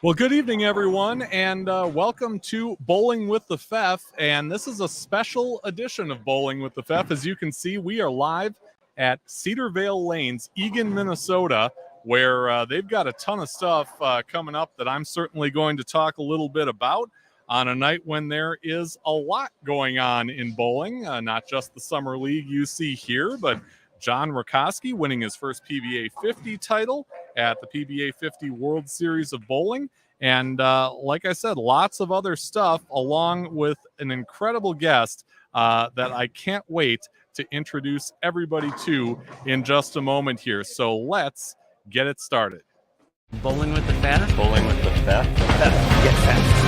Well, good evening, everyone, and welcome to Bowling with the Pfeff. And this is a special edition of Bowling with the Pfeff. As you can see, we are live at Cedar Vale Lanes, Eagan, Minnesota, where they've got a ton of stuff coming up that I'm certainly going to talk a little bit about on a night when there is a lot going on in bowling, not just the Summer League you see here, but John Rakoski winning his first PBA 50 title at the PBA 50 World Series of Bowling. And like I said, lots of other stuff along with an incredible guest that I can't wait to introduce everybody to in just a moment here. So let's get it started. Bowling with the Pfeff? Bowling with the Pfeff? Get fast.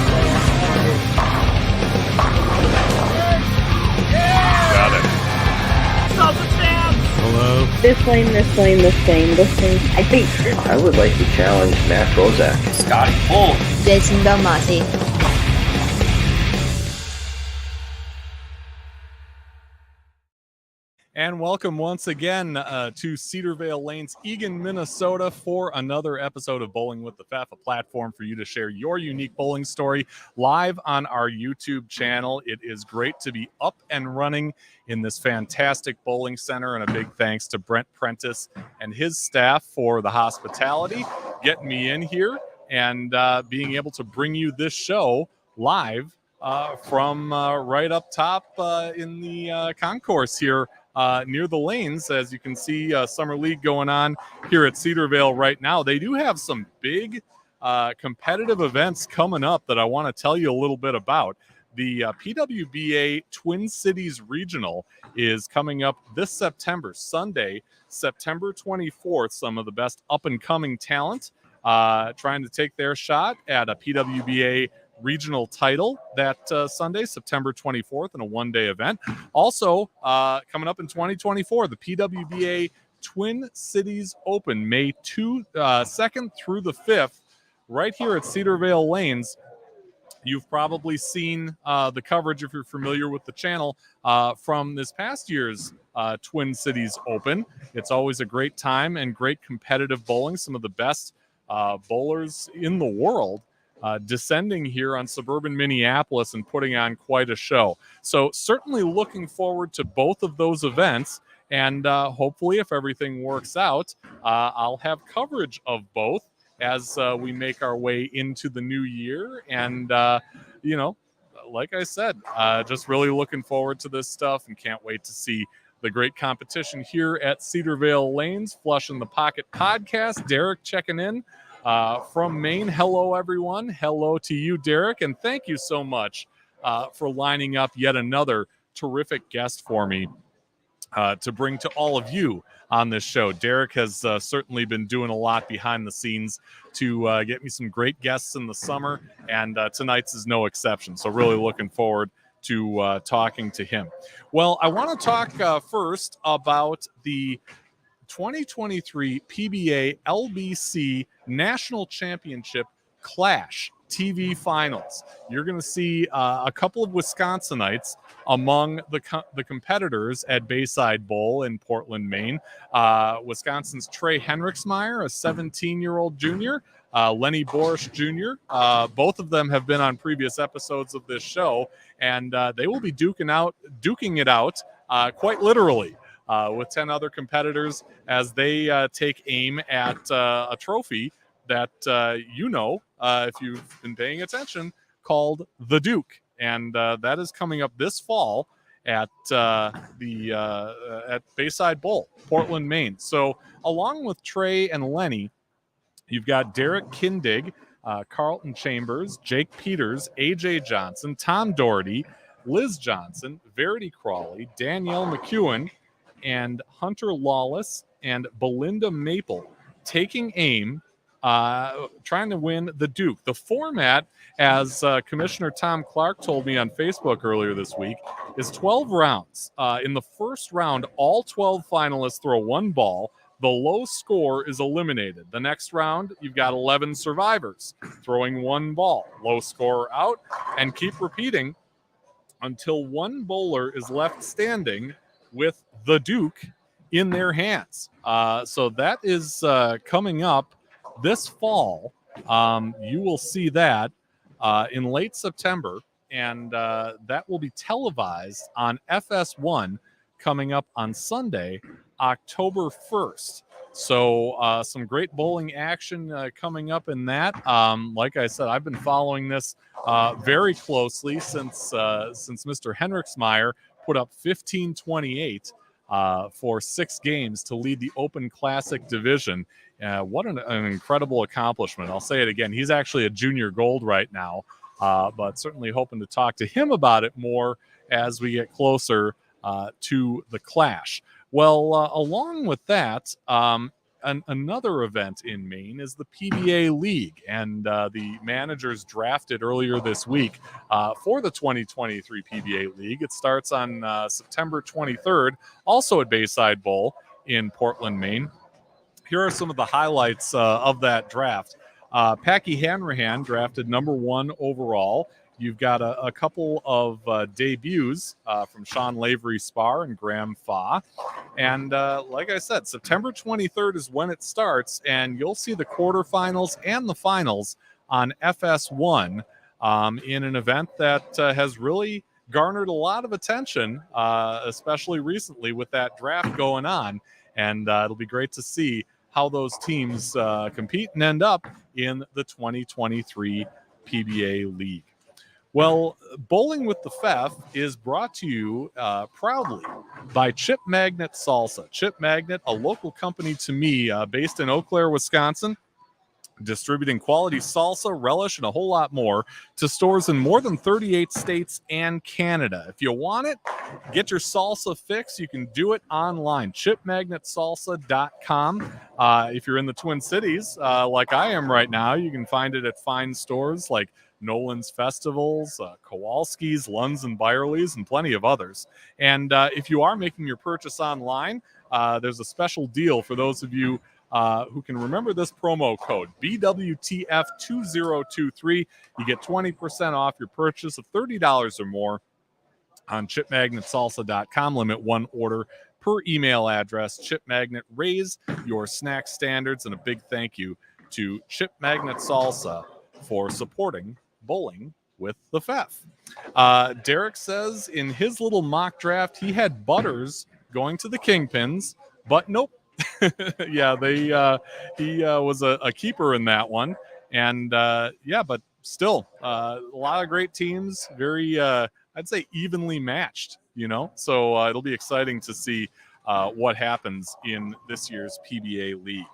Got it. Hello. This lane. I think. I would like to challenge Matt Bozak. Scotty Bull. Jason Belmonte. And welcome once again to Cedar Vale Lanes, Eagan, Minnesota, for another episode of Bowling with the Pfeff, a platform for you to share your unique bowling story live on our YouTube channel. It is great to be up and running in this fantastic bowling center, and a big thanks to Brent Prentice and his staff for the hospitality, getting me in here, and being able to bring you this show live from right up top in the concourse here near the lanes. As you can see, Summer League going on here at Cedar Vale right now. They do have some big competitive events coming up that I want to tell you a little bit about. The PWBA Twin Cities Regional is coming up this September, Sunday, September 24th. Some of the best up-and-coming talent trying to take their shot at a PWBA regional title that Sunday, September 24th, in a one-day event. Also, coming up in 2024, the PWBA Twin Cities Open, May 2nd through the 5th, right here at Cedar Vale Lanes. You've probably seen the coverage, if you're familiar with the channel, from this past year's Twin Cities Open. It's always a great time and great competitive bowling. Some of the best bowlers in the world descending here on suburban Minneapolis and putting on quite a show. So certainly looking forward to both of those events. And hopefully, if everything works out, I'll have coverage of both as we make our way into the new year. And, like I said, just really looking forward to this stuff and can't wait to see the great competition here at Cedar Vale Lanes. Flush in the Pocket podcast. Derek checking in from Maine. Hello, everyone. Hello to you, Derek. And thank you so much for lining up yet another terrific guest for me to bring to all of you on this show. Derek has certainly been doing a lot behind the scenes to get me some great guests in the summer, and tonight's is no exception. So really looking forward to talking to him. Well, I want to talk first about the 2023 PBA LBC National Championship Clash TV Finals. You're going to see a couple of Wisconsinites among the competitors at Bayside Bowl in Portland, Maine. Wisconsin's Trey Henriksmeyer, a 17-year-old junior, Lenny Borish Jr. Both of them have been on previous episodes of this show, and they will be duking it out quite literally with 10 other competitors as they take aim at a trophy that if you've been paying attention, called the Duke, and that is coming up this fall at at Bayside Bowl, Portland, Maine. So along with Trey and Lenny, you've got Derek Kindig, Carlton Chambers, Jake Peters, AJ Johnson, Tom Doherty, Liz Johnson, Verity Crawley, Danielle McEwen, and Hunter Lawless and Belinda Maple taking aim, trying to win the Duke. The format, as Commissioner Tom Clark told me on Facebook earlier this week, is 12 rounds. In the first round, all 12 finalists throw one ball. The low score is eliminated. The next round, you've got 11 survivors throwing one ball. Low score out, and keep repeating until one bowler is left standing with the Duke in their hands. So that is coming up this fall You will see that in late September, and that will be televised on FS1 coming up on Sunday, October 1st. So some great bowling action coming up in that. Like I said, I've been following this very closely since Mr. Henriksmeyer put up 1528 for 6 games to lead the Open Classic division. What an incredible accomplishment. I'll say it again. He's actually a junior gold right now, but certainly hoping to talk to him about it more as we get closer to the Clash. Well, along with that, another event in Maine is the PBA League, and the managers drafted earlier this week for the 2023 PBA League. It starts on September 23rd, also at Bayside Bowl in Portland, Maine. Here are some of the highlights of that draft. Packy Hanrahan drafted number 1 overall. You've got a couple of debuts from Sean Lavery Spar and Graham Fa. And like I said, September 23rd is when it starts, and you'll see the quarterfinals and the finals on FS1 in an event that has really garnered a lot of attention, especially recently with that draft going on. And it'll be great to see how those teams compete and end up in the 2023 PBA League. Well, Bowling with the Pfeff is brought to you proudly by Chip Magnet Salsa. Chip Magnet, a local company to me based in Eau Claire, Wisconsin, distributing quality salsa, relish, and a whole lot more to stores in more than 38 states and Canada. If you want it, get your salsa fix. You can do it online, chipmagnetsalsa.com. If you're in the Twin Cities, like I am right now, you can find it at fine stores like Nolan's Festivals, Kowalski's, Lunds and Byerly's, and plenty of others. And if you are making your purchase online, there's a special deal for those of you who can remember this promo code, BWTF2023. You get 20% off your purchase of $30 or more on chipmagnetsalsa.com. Limit 1 order per email address. Chip Magnet, raise your snack standards, and a big thank you to Chip Magnet Salsa for supporting Bowling with the Pfeff. Derek says in his little mock draft he had Butters going to the Kingpins, but nope. Yeah, he was a keeper in that one, and but still a lot of great teams, very I'd say evenly matched, so it'll be exciting to see what happens in this year's PBA League.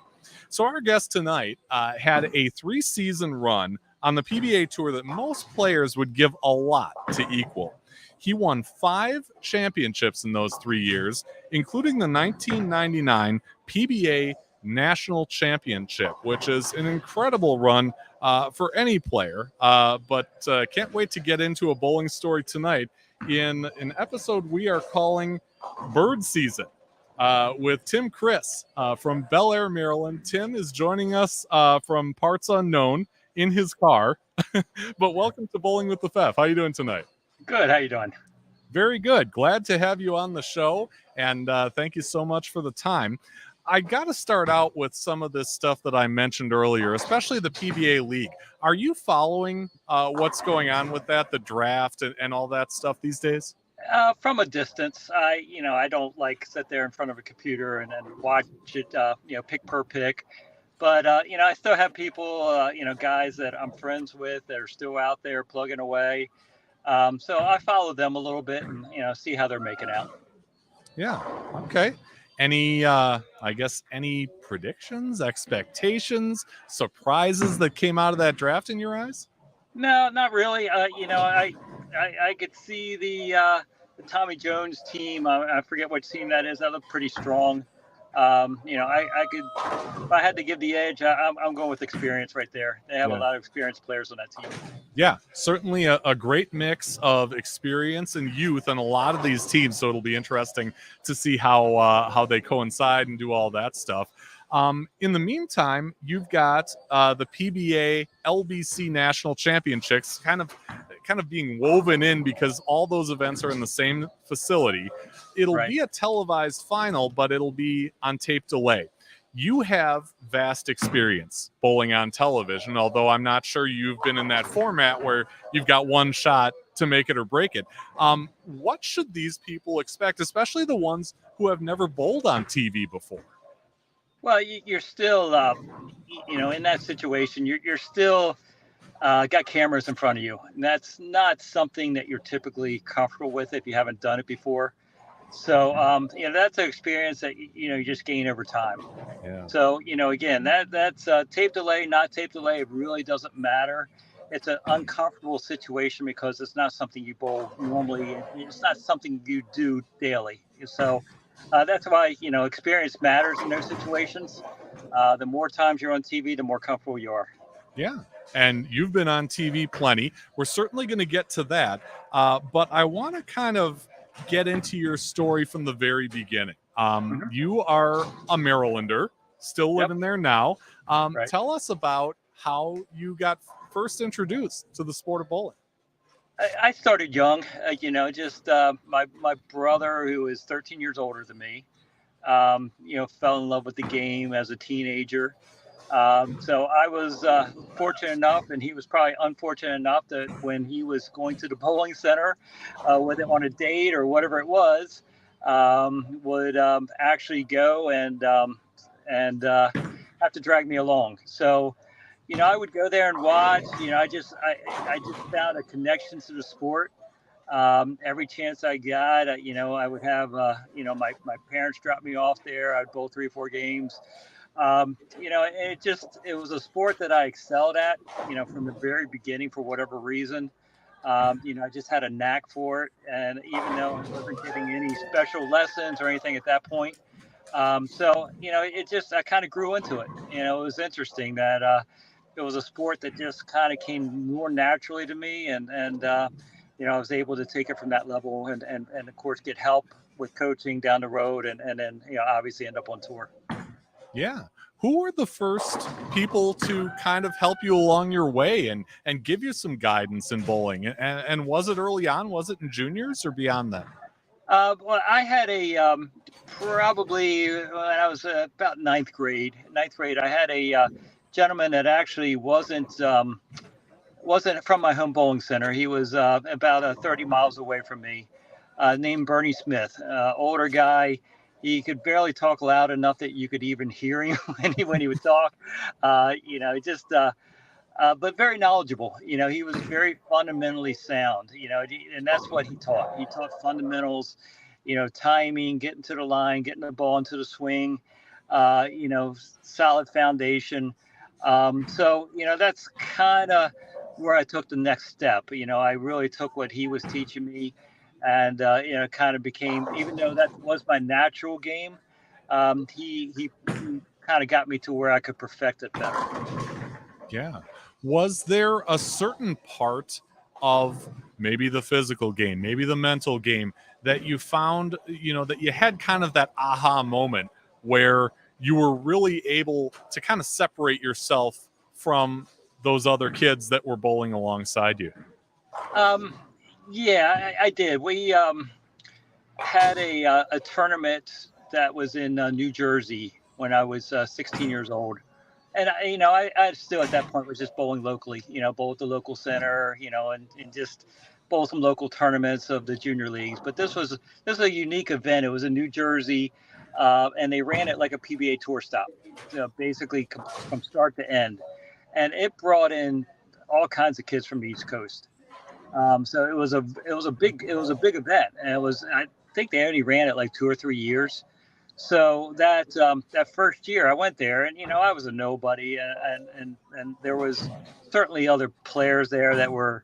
So our guest tonight had a 3-season run on the PBA Tour that most players would give a lot to equal. He won 5 championships in those 3 years, including the 1999 PBA National Championship, which is an incredible run for any player. But can't wait to get into a bowling story tonight in an episode we are calling Bird Season with Tim Criss from Bel Air, Maryland. Tim is joining us from parts unknown in his car. But welcome to Bowling with the Pfeff. How are you doing tonight? Good. How you doing? Very good. Glad to have you on the show, and thank you so much for the time. I got to start out with some of this stuff that I mentioned earlier, especially the PBA League. Are you following what's going on with that, the draft and all that stuff these days? From a distance. I don't like sit there in front of a computer and watch it, pick per pick. But, I still have people, guys that I'm friends with that are still out there plugging away. So I follow them a little bit and, see how they're making out. Yeah. Okay. Any predictions, expectations, surprises that came out of that draft in your eyes? No, not really. I could see the Tommy Jones team. I forget which team that is. That looked pretty strong. I could, if I had to give the edge, I'm going with experience right there. They have a lot of experienced players on that team. Yeah, certainly a great mix of experience and youth on a lot of these teams. So it'll be interesting to see how they coincide and do all that stuff. In the meantime, you've got the PBA LBC National Championships kind of being woven in because all those events are in the same facility. It'll be a televised final, but it'll be on tape delay. You have vast experience bowling on television, although I'm not sure you've been in that format where you've got one shot to make it or break it. What should these people expect, especially the ones who have never bowled on TV before? Well, you're still, in that situation. You're still got cameras in front of you, and that's not something that you're typically comfortable with if you haven't done it before. So, that's an experience that you just gain over time. Yeah. So, again, that's tape delay, not tape delay. It really doesn't matter. It's an uncomfortable situation because it's not something you bowl normally. It's not something you do daily. So that's why, experience matters in those situations. The more times you're on TV, the more comfortable you are. Yeah. And you've been on TV plenty. We're certainly going to get to that. But I want to kind of get into your story from the very beginning. You are a Marylander, still living there now. Right. Tell us about how you got first introduced to the sport of bowling. I started young, just my brother, who is 13 years older than me, fell in love with the game as a teenager. So I was fortunate enough, and he was probably unfortunate enough, that when he was going to the bowling center, whether on a date or whatever it was, would actually go and have to drag me along. So, I would go there and watch. I just found a connection to the sport. Every chance I got, I would have, my parents drop me off there. I'd bowl 3 or 4 games. It was a sport that I excelled at, from the very beginning for whatever reason. I just had a knack for it. And even though I wasn't getting any special lessons or anything at that point. I kind of grew into it. It was interesting that it was a sport that just kind of came more naturally to me. And I was able to take it from that level and of course, get help with coaching down the road and then, obviously end up on tour. Yeah. Who were the first people to kind of help you along your way and give you some guidance in bowling? And was it early on? Was it in juniors or beyond that? Well, I had a probably when I was about ninth grade. I had a gentleman that actually wasn't from my home bowling center. He was about 30 miles away from me, named Bernie Smith, older guy. He could barely talk loud enough that you could even hear him when he would talk. But very knowledgeable. He was very fundamentally sound. And that's what he taught. He taught fundamentals. Timing, getting to the line, getting the ball into the swing. Solid foundation. That's kind of where I took the next step. I really took what he was teaching me. And kind of became, even though that was my natural game, he kind of got me to where I could perfect it better. Yeah. Was there a certain part of maybe the physical game, maybe the mental game that you found, that you had kind of that aha moment where you were really able to kind of separate yourself from those other kids that were bowling alongside you? Yeah, I did. We had a tournament that was in New Jersey when I was 16 years old. And, I still at that point was just bowling locally, bowl at the local center, and just bowl some local tournaments of the junior leagues. But this was a unique event. It was in New Jersey, and they ran it like a PBA Tour stop, basically from start to end. And it brought in all kinds of kids from the East Coast. So it was a big event, and I think they only ran it like 2 or 3 years. So that first year I went there, and I was a nobody, and there was certainly other players there that were,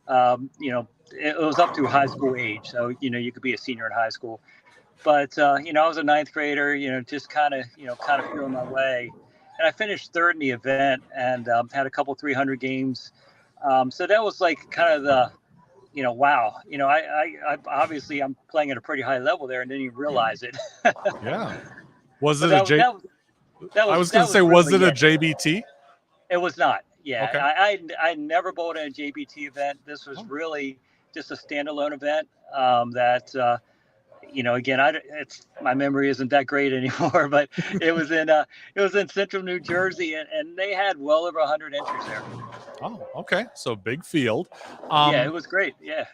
it was up to high school age, so you could be a senior in high school, but I was a ninth grader, just kind of feeling my way, and I finished third in the event and had a couple 300 games. So that was like kind of the, wow, I obviously I'm playing at a pretty high level there and didn't even realize it. Yeah. Was it was it a JBT? It was not. Yeah. Okay. I never bowled in a JBT event. This was really just a standalone event that, again, it's my memory isn't that great anymore, but it was in central New Jersey, and they had well over 100 entries there. Oh, okay. So big field. Yeah, it was great. Yeah.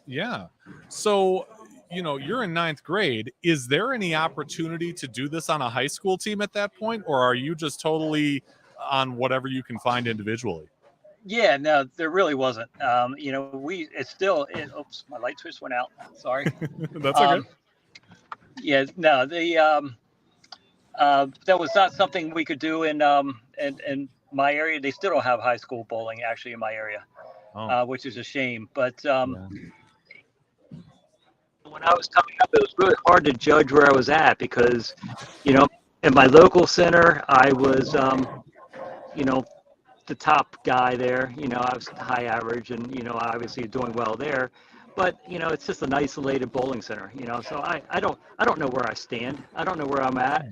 Yeah. So, you're in ninth grade. Is there any opportunity to do this on a high school team at that point, or are you just totally on whatever you can find individually? Yeah, no, there really wasn't. Oops, my light switch went out. Sorry. That's okay. Yeah, no, that was not something we could do in my area. They still don't have high school bowling actually in my area, which is a shame. But when I was coming up, it was really hard to judge where I was at because, in my local center, I was, the top guy there. I was high average and, obviously doing well there. But, it's just an isolated bowling center, so I don't know where I stand. I don't know where I'm at.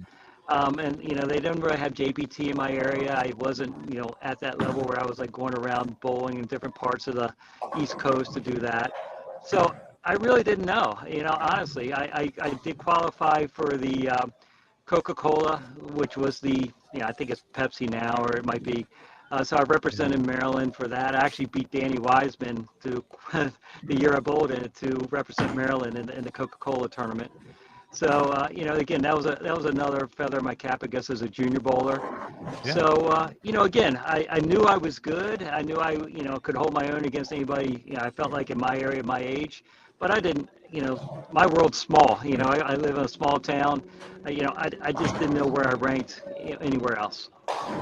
And, they didn't really have JPT in my area. I wasn't, at that level where I was like going around bowling in different parts of the East Coast to do that. So I really didn't know, honestly. I did qualify for the Coca-Cola, which was the, I think it's Pepsi now, or it might be. So I represented Maryland for that. I actually beat Danny Wiseman to the year I bowled in it to represent Maryland in the Coca-Cola tournament. So again, that was another feather in my cap, I guess, as a junior bowler. Yeah. So again, I knew I was good. I knew I could hold my own against anybody. I felt like in my area, my age, but I didn't. My world's small. I live in a small town. I just didn't know where I ranked anywhere else.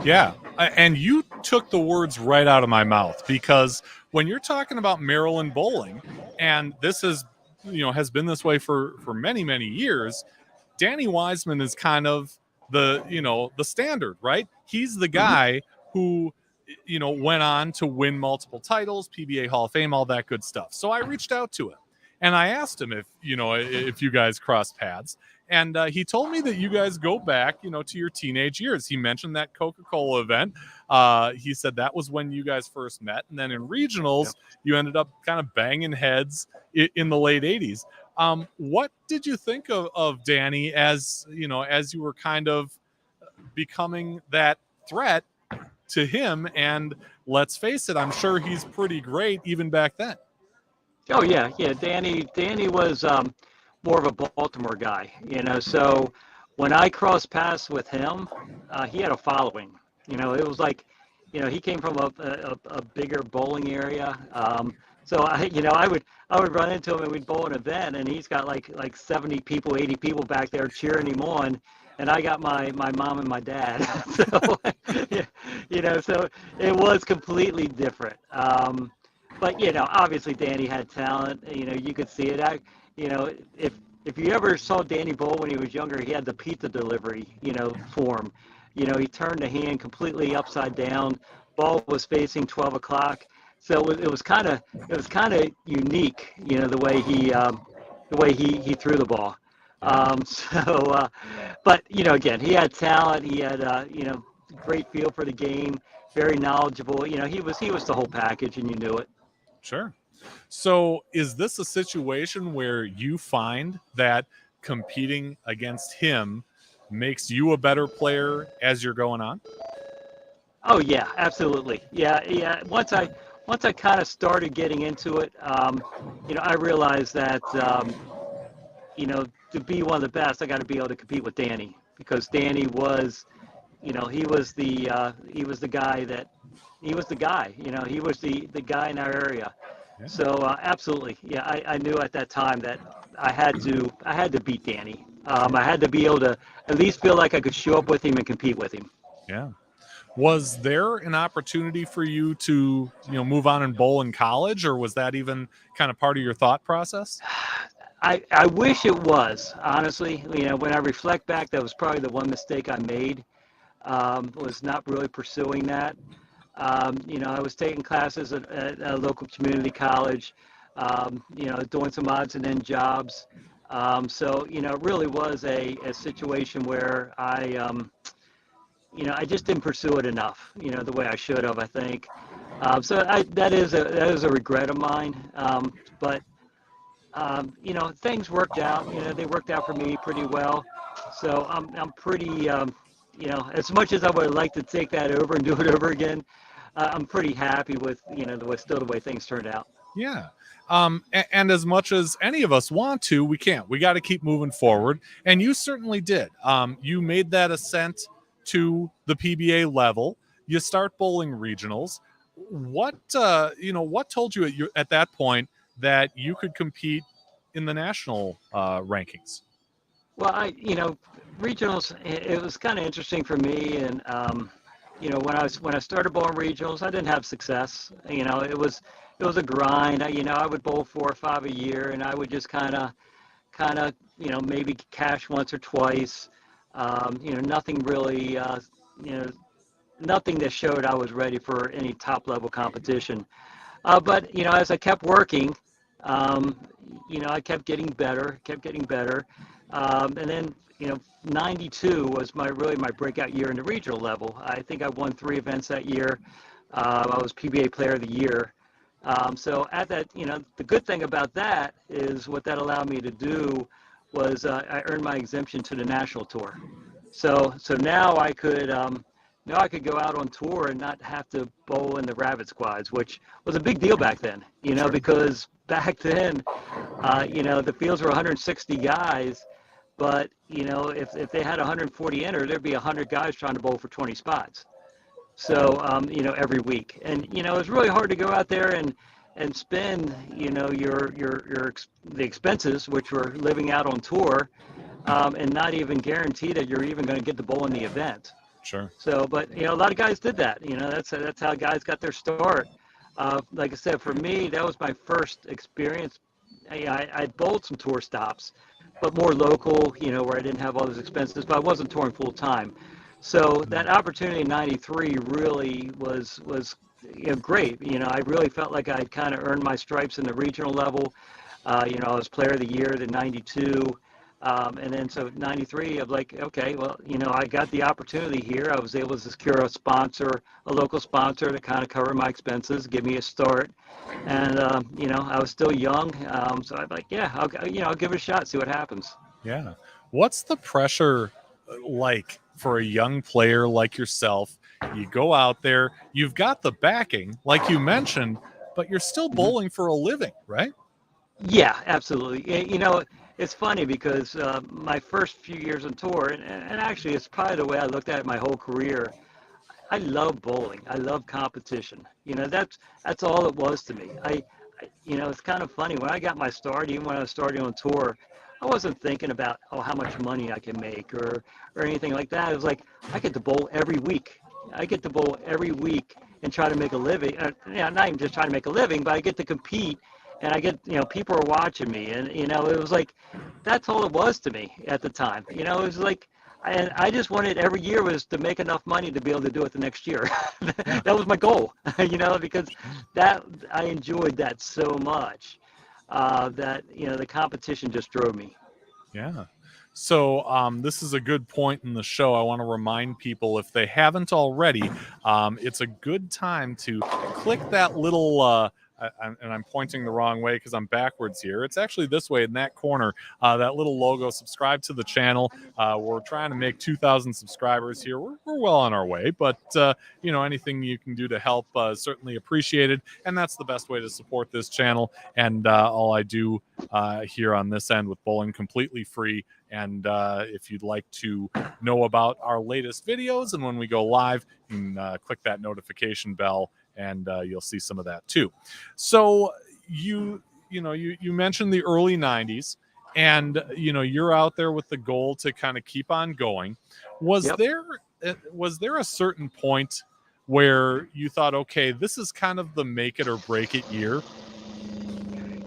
Yeah, and you took the words right out of my mouth, because when you're talking about Maryland bowling, and this is, has been this way for many, many years, Danny Wiseman is kind of the standard, right? He's the guy who, went on to win multiple titles, PBA Hall of Fame, all that good stuff. So I reached out to him and I asked him if you guys crossed paths. And he told me that you guys go back, to your teenage years. He mentioned that Coca-Cola event. He said that was when you guys first met. And then in regionals, you ended up kind of banging heads in the late 80s. What did you think of Danny as you were kind of becoming that threat to him? And let's face it, I'm sure he's pretty great even back then. Oh, yeah. Danny was more of a Baltimore guy, so when I crossed paths with him, he had a following. It was like, he came from a bigger bowling area. So I would run into him and we'd bowl an event, and he's got like 70 people, 80 people back there cheering him on, and I got my mom and my dad. So so it was completely different. But obviously Danny had talent. You could see it. If you ever saw Danny bowl when he was younger, he had the pizza delivery, form. He turned the hand completely upside down. Ball was facing 12 o'clock. So it was kind of unique, the way he threw the ball. But again, he had talent. He had great feel for the game, very knowledgeable. He was the whole package, and you knew it. Sure. So is this a situation where you find that competing against him makes you a better player as you're going on? Oh yeah, absolutely. Yeah. Once I kind of started getting into it, I realized that, to be one of the best, I got to be able to compete with Danny, because Danny was, he was the guy. He was the guy in our area. Yeah. So absolutely, yeah. I knew at that time that I had to beat Danny. I had to be able to at least feel like I could show up with him and compete with him. Yeah. Was there an opportunity for you to, move on and bowl in college, or was that even kind of part of your thought process? I wish it was, honestly. When I reflect back, that was probably the one mistake I made, was not really pursuing that. I was taking classes at a local community college, doing some odds and end jobs. So, it really was a situation where I just didn't pursue it enough, the way I should have, I think. So that is a regret of mine. But things worked out. They worked out for me pretty well. So I'm pretty, as much as I would like to take that over and do it over again, I'm pretty happy with, the way things turned out. Yeah. And as much as any of us want to, we can't. We got to keep moving forward. And you certainly did. You made that ascent to the PBA level. You start bowling regionals. What told you at that point that you could compete in the national rankings? Well, regionals, it was kind of interesting for me. And, when I started bowling regionals, I didn't have success. It was a grind. I would bowl 4 or 5 a year, and I would just kind of, maybe cash once or twice. Nothing really, nothing that showed I was ready for any top level competition. But as I kept working, I kept getting better. And then, 92 was my breakout year in the regional level. I think I won 3 events that year. I was PBA Player of the Year. So at that, the good thing about that is what that allowed me to do was I earned my exemption to the national tour. So now I could go out on tour and not have to bowl in the rabbit squads, which was a big deal back then. Sure. Because back then, the fields were 160 guys. But, if they had 140 enter, there'd be 100 guys trying to bowl for 20 spots. So, every week. And, it was really hard to go out there and spend, the expenses, which were living out on tour, and not even guarantee that you're even going to get the bowl in the event. Sure. So, but, a lot of guys did that. That's how guys got their start. Like I said, for me, that was my first experience. I bowled some tour stops, but more local, where I didn't have all those expenses, but I wasn't touring full time. So that opportunity in 93 really was great. I really felt like I'd kind of earned my stripes in the regional level. I was Player of the Year in 92. And then so 93, I'm like, okay, well, I got the opportunity here. I was able to secure a local sponsor to kind of cover my expenses, give me a start. And, I was still young. So I'm like, yeah, I'll give it a shot, see what happens. Yeah. What's the pressure like for a young player like yourself? You go out there, you've got the backing, like you mentioned, but you're still bowling for a living, right? Yeah, absolutely. It's funny because my first few years on tour, and actually it's probably the way I looked at it my whole career, I love bowling. I love competition. That's all it was to me. It's kind of funny. When I got my start, even when I was starting on tour, I wasn't thinking about, how much money I can make or anything like that. It was like, I get to bowl every week. And try to make a living. Not even just trying to make a living, but I get to compete. And I get, people are watching me, and, it was like, that's all it was to me at the time. It was like, and I just wanted every year was to make enough money to be able to do it the next year. That was my goal, because I enjoyed that so much that, the competition just drove me. Yeah. So this is a good point in the show. I want to remind people, if they haven't already, it's a good time to click that little and I'm pointing the wrong way because I'm backwards here. It's actually this way in that corner, that little logo. Subscribe to the channel. We're trying to make 2,000 subscribers here. We're well on our way, but anything you can do to help is certainly appreciated, and that's the best way to support this channel. And all I do here on this end with bowling, completely free. And if you'd like to know about our latest videos and when we go live, you can click that notification bell, and you'll see some of that too. So you mentioned the early 90s, and you're out there with the goal to kind of keep on going. Was there a certain point where you thought, okay, this is kind of the make it or break it year?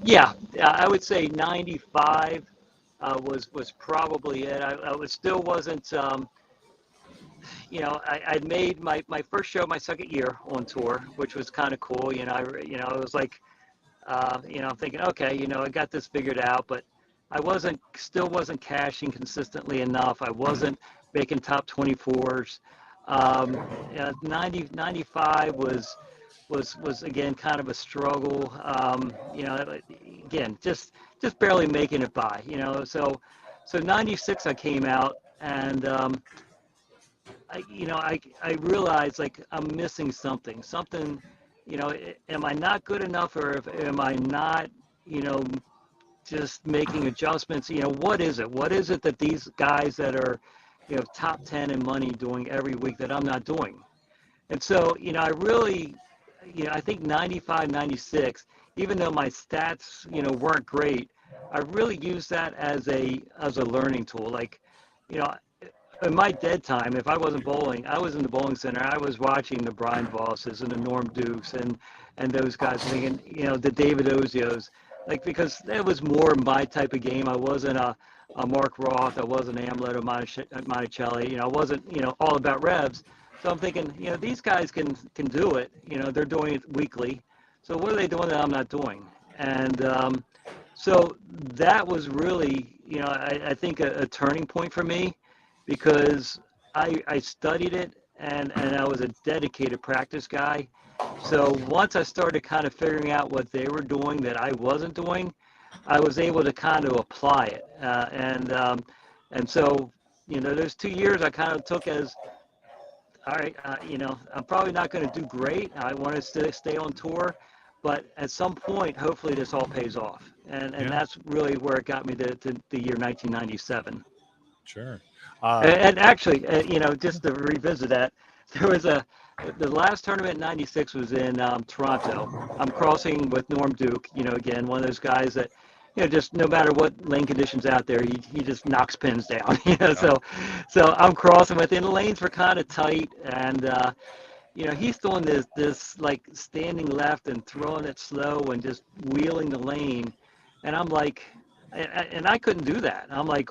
Yeah, I would say 95 was probably it. I still wasn't. I'd made my first show my second year on tour, which was kind of cool. It was like, I'm thinking, okay, I got this figured out, but I still wasn't cashing consistently enough. I wasn't making top 24s. 95 was was again kind of a struggle. Again, just barely making it by. So 96 I came out, and I realized like I'm missing something. Am I not good enough, or am I not, just making adjustments? What is it? What is it that these guys that are, top 10 in money doing every week that I'm not doing? And so, I really, I think 95, 96, even though my stats, weren't great, I really used that as a learning tool. Like, in my dead time, if I wasn't bowling, I was in the bowling center. I was watching the Brian Vosses and the Norm Dukes and those guys, thinking, the David Ozios, like, because that was more my type of game. I wasn't a Mark Roth. I wasn't Amlet or Monticelli. I wasn't, all about revs. So I'm thinking, these guys can do it. They're doing it weekly. So what are they doing that I'm not doing? And so that was really, I think a turning point for me, because I studied it, and I was a dedicated practice guy. So once I started kind of figuring out what they were doing that I wasn't doing, I was able to kind of apply it. And so, those 2 years I kind of took as, all right, I'm probably not going to do great. I want to stay on tour, but at some point, hopefully this all pays off. And that's really where it got me to the year 1997. Sure. And actually, just to revisit that, there was the last tournament in 96 was in Toronto. I'm crossing with Norm Duke, again, one of those guys that, just no matter what lane conditions out there, he just knocks pins down. So I'm crossing with him. The lanes were kind of tight, and he's doing this like standing left and throwing it slow and just wheeling the lane, and I'm like, and I couldn't do that. I'm like,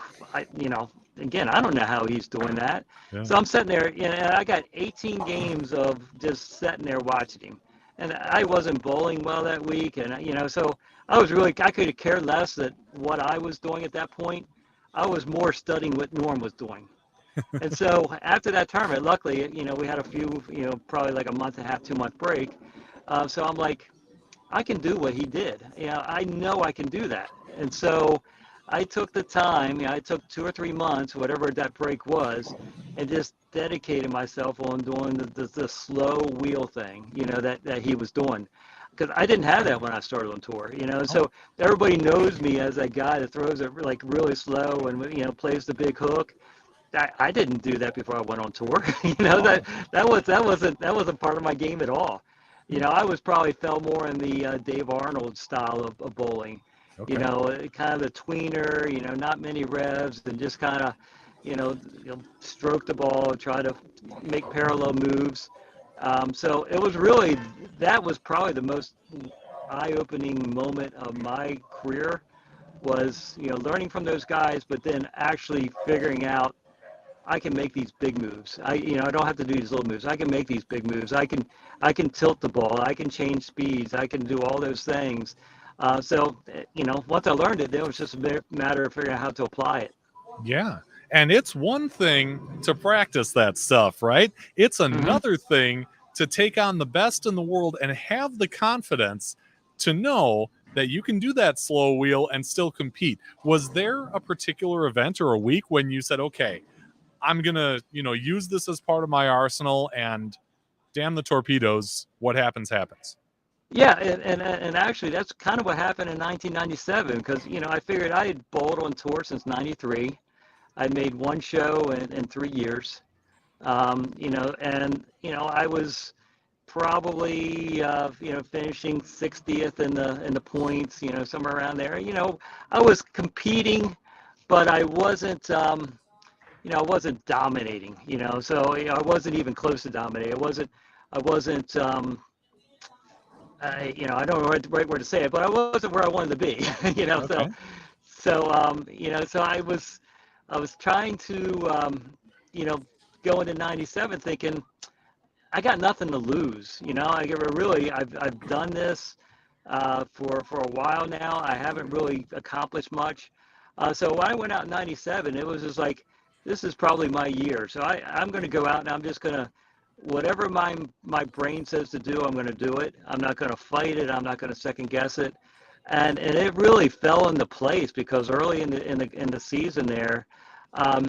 again, I don't know how he's doing that. Yeah. So I'm sitting there, and I got 18 games of just sitting there watching him. And I wasn't bowling well that week, and so I could have cared less that what I was doing at that point. I was more studying what Norm was doing. And so after that tournament, luckily, we had a few, probably like a month and a half, 2 month break. So I'm like, I can do what he did. I know I can do that. And so I took the time, I took 2 or 3 months, whatever that break was, and just dedicated myself on doing the slow wheel thing, that he was doing. Because I didn't have that when I started on tour, So everybody knows me as that guy that throws it like really slow and, plays the big hook. I didn't do that before I went on tour. That wasn't part of my game at all. I was probably fell more in the Dave Arnold style of bowling. Okay. Kind of the tweener, not many revs, and just kind of, stroke the ball, try to make parallel moves. So it was really, that was probably the most eye-opening moment of my career, was, learning from those guys, but then actually figuring out I can make these big moves. I don't have to do these little moves. I can make these big moves. I can tilt the ball. I can change speeds. I can do all those things. So, once I learned it, it was just a matter of figuring out how to apply it. Yeah. And it's one thing to practice that stuff, right? It's another thing to take on the best in the world and have the confidence to know that you can do that slow wheel and still compete. Was there a particular event or a week when you said, okay, I'm going to, use this as part of my arsenal, and damn the torpedoes, what happens, happens? Yeah, and actually that's kind of what happened in 1997, because, I figured I had bowled on tour since 93. I made one show in 3 years, I was probably, finishing 60th in the points, somewhere around there. I was competing, but I wasn't, I wasn't dominating, so I wasn't even close to dominating. I wasn't, I don't know the right word to say it, but I wasn't where I wanted to be, Okay. So I was trying to, go into 97 thinking, I got nothing to lose, I've done this for a while now. I haven't really accomplished much. So when I went out in 97, it was just like, this is probably my year. So I'm going to go out and I'm just going to whatever my brain says to do, I'm going to do it. I'm not going to fight it. I'm not going to second guess it. And it really fell into place because early in the season there, I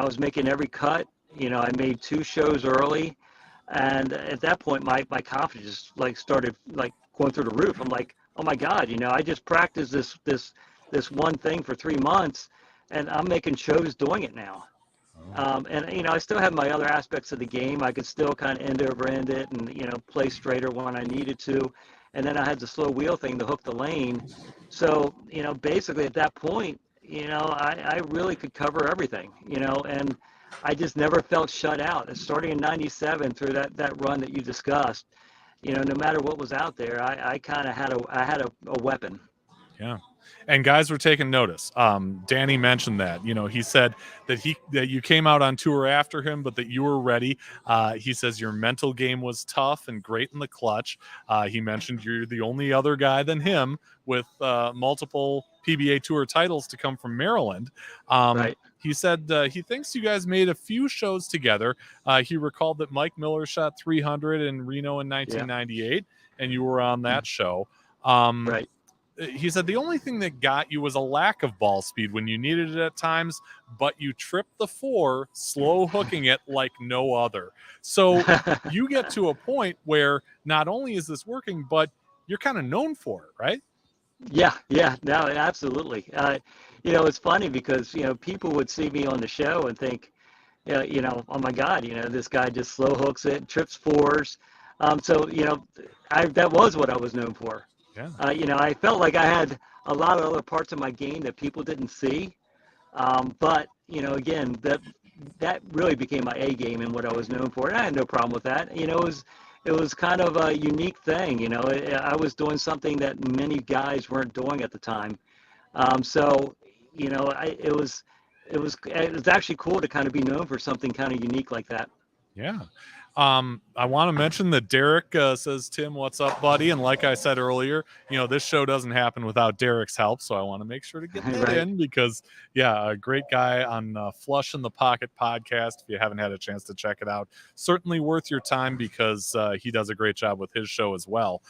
was making every cut. I made 2 shows early, and at that point my confidence just started going through the roof. I'm like, oh my God, I just practiced this one thing for 3 months, and I'm making shows doing it now. And I still have my other aspects of the game. I could still kind of end over end it and play straighter when I needed to. And then I had the slow wheel thing to hook the lane. So basically at that point, I really could cover everything. And I just never felt shut out. Starting in '97 through that run that you discussed, no matter what was out there, I kind of had a weapon. Yeah. And guys were taking notice. Danny mentioned that. He said that you came out on tour after him, but that you were ready. He says your mental game was tough and great in the clutch. He mentioned you're the only other guy than him with multiple PBA Tour titles to come from Maryland. Right. He said he thinks you guys made a few shows together. He recalled that Mike Miller shot 300 in Reno in 1998, and you were on that show. Right. He said the only thing that got you was a lack of ball speed when you needed it at times, but you tripped the 4, slow hooking it like no other. So you get to a point where not only is this working, but you're kind of known for it, right? Yeah, no, absolutely. It's funny because, people would see me on the show and think, oh my God, this guy just slow hooks it, trips 4s. That was what I was known for. Yeah. I felt like I had a lot of other parts of my game that people didn't see. But, again, that really became my A game and what I was known for. And I had no problem with that. It was kind of a unique thing. I was doing something that many guys weren't doing at the time. It was actually cool to kind of be known for something kind of unique like that. Yeah. I want to mention that Derek says, Tim, what's up, buddy? And like I said earlier, this show doesn't happen without Derek's help. So I want to make sure to get that Right. in because, a great guy on Flush in the Pocket podcast. If you haven't had a chance to check it out, certainly worth your time because he does a great job with his show as well.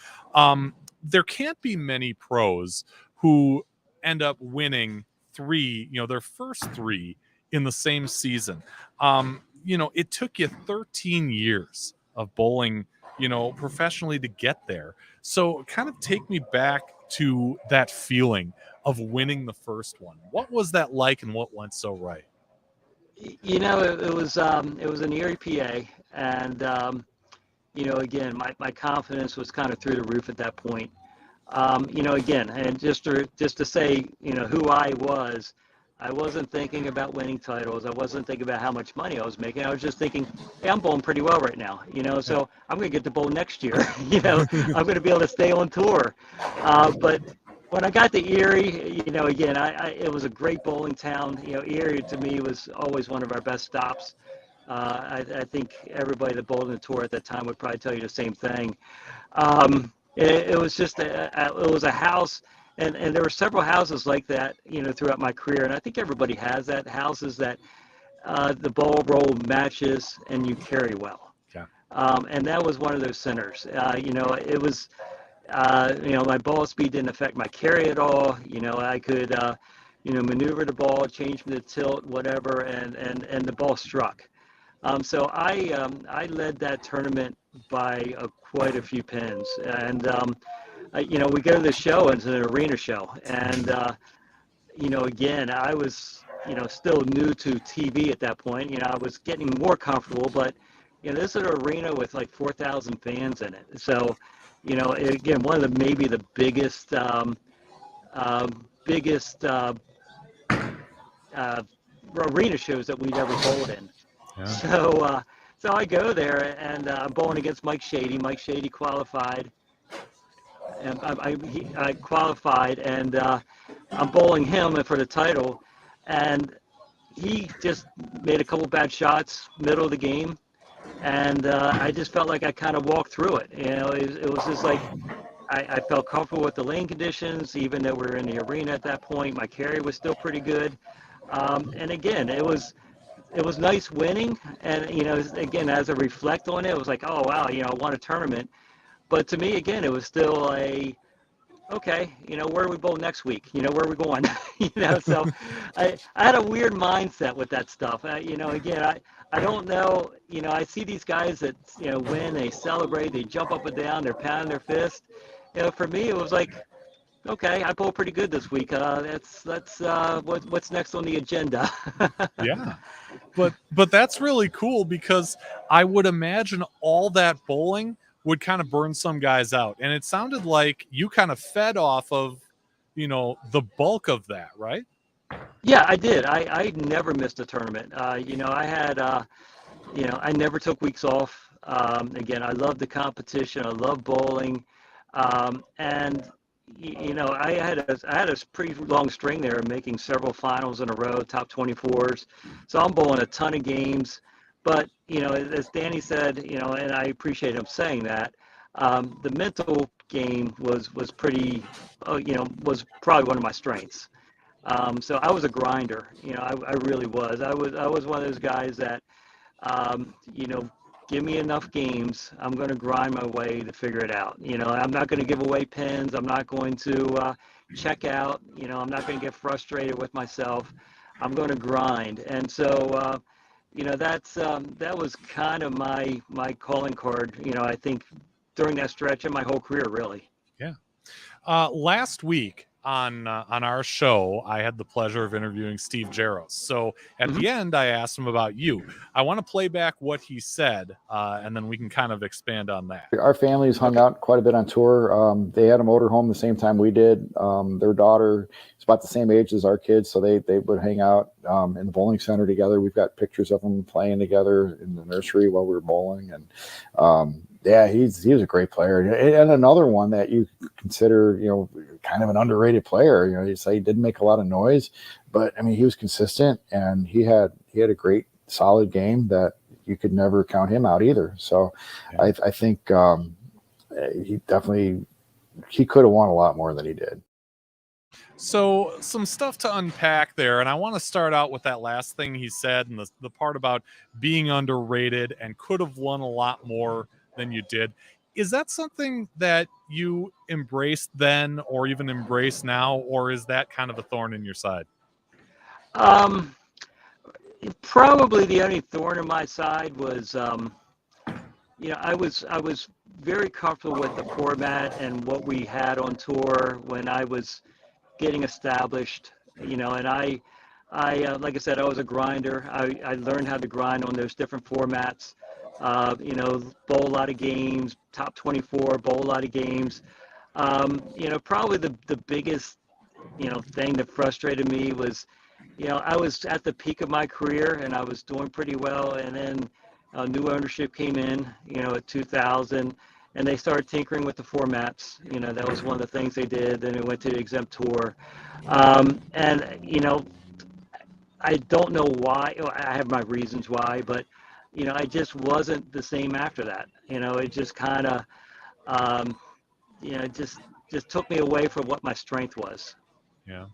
There can't be many pros who end up winning 3, their first 3 in the same season. It took you 13 years of bowling, professionally to get there. So kind of take me back to that feeling of winning the first one. What was that like and what went so right? It was an Erie PA, and again, my confidence was kind of through the roof at that point. Again, and just to say, who I wasn't thinking about winning titles. I wasn't thinking about how much money I was making. I was just thinking, hey, I'm bowling pretty well right now, so I'm going to get to bowl next year. I'm going to be able to stay on tour. But when I got to Erie, again, it was a great bowling town. Erie to me was always one of our best stops. I think everybody that bowled on the tour at that time would probably tell you the same thing. It was just it was a house. And there were several houses like that, throughout my career. And I think everybody has that. Houses that the ball roll matches and you carry well. Yeah. And that was one of those centers. It was, my ball speed didn't affect my carry at all. I could, maneuver the ball, change the tilt, whatever, and the ball struck. So I led that tournament by quite a few pins. And, we go to the show, and it's an arena show. And, again, I was, still new to TV at that point. I was getting more comfortable, but, this is an arena with like 4,000 fans in it. So, again, one of maybe the biggest arena shows that we'd ever bowled in. Yeah. So I go there, and I'm bowling against Mike Shady. Mike Shady qualified. And I qualified, and I'm bowling him for the title, and he just made a couple bad shots middle of the game, and I just felt like I kind of walked through it. It was just like I felt comfortable with the lane conditions, even though we were in the arena at that point. My carry was still pretty good, and again, it was it was nice winning, and again, as I reflect on it, it was like, oh wow, I won a tournament. But to me, again, it was still okay, where do we bowl next week? Where are we going? So I had a weird mindset with that stuff. Again, I don't know, I see these guys that, win, they celebrate, they jump up and down, they're pounding their fist. For me, it was like, okay, I bowled pretty good this week. What's next on the agenda? Yeah. But that's really cool, because I would imagine all that bowling would kind of burn some guys out. And it sounded like you kind of fed off of, the bulk of that, right? Yeah, I did. I never missed a tournament. I had, I never took weeks off. Again, I love the competition. I love bowling. And I had a pretty long string there, making several finals in a row, top 24s. So I'm bowling a ton of games. But as Danny said, and I appreciate him saying that, the mental game was pretty, was probably one of my strengths. So I was a grinder. I really was. I was one of those guys that, give me enough games, I'm going to grind my way to figure it out. I'm not going to give away pins. I'm not going to check out. I'm not going to get frustrated with myself. I'm going to grind. And so, that was kind of my calling card, I think, during that stretch of my whole career, really. Yeah. Last week on our show, I had the pleasure of interviewing Steve Jaros. So at the end, I asked him about you. I want to play back what he said, and then we can kind of expand on that. Our families hung out quite a bit on tour. They had a motorhome the same time we did. Their daughter is about the same age as our kids, so they would hang out in the bowling center together. We've got pictures of them playing together in the nursery while we were bowling. And yeah, he was a great player. And another one that you consider, kind of an underrated player. You say he didn't make a lot of noise, but I mean, he was consistent, and he had a great, solid game that you could never count him out either. So yeah. I think he could have won a lot more than he did. So some stuff to unpack there, and I want to start out with that last thing he said, and the part about being underrated and could have won a lot more than you did. Is that something that you embraced then, or even embrace now, or is that kind of a thorn in your side? Probably the only thorn in my side was, I was very comfortable with the format and what we had on tour when I was getting established, and I like I said, I was a grinder. I learned how to grind on those different formats. Bowl a lot of games, top 24, bowl a lot of games. Probably the biggest, thing that frustrated me was, I was at the peak of my career and I was doing pretty well. And then new ownership came in, at 2000, and they started tinkering with the formats. That was one of the things they did. Then it went to the exempt tour. I don't know why. I have my reasons why, but I just wasn't the same after that. It just kind of, just took me away from what my strength was. Yeah.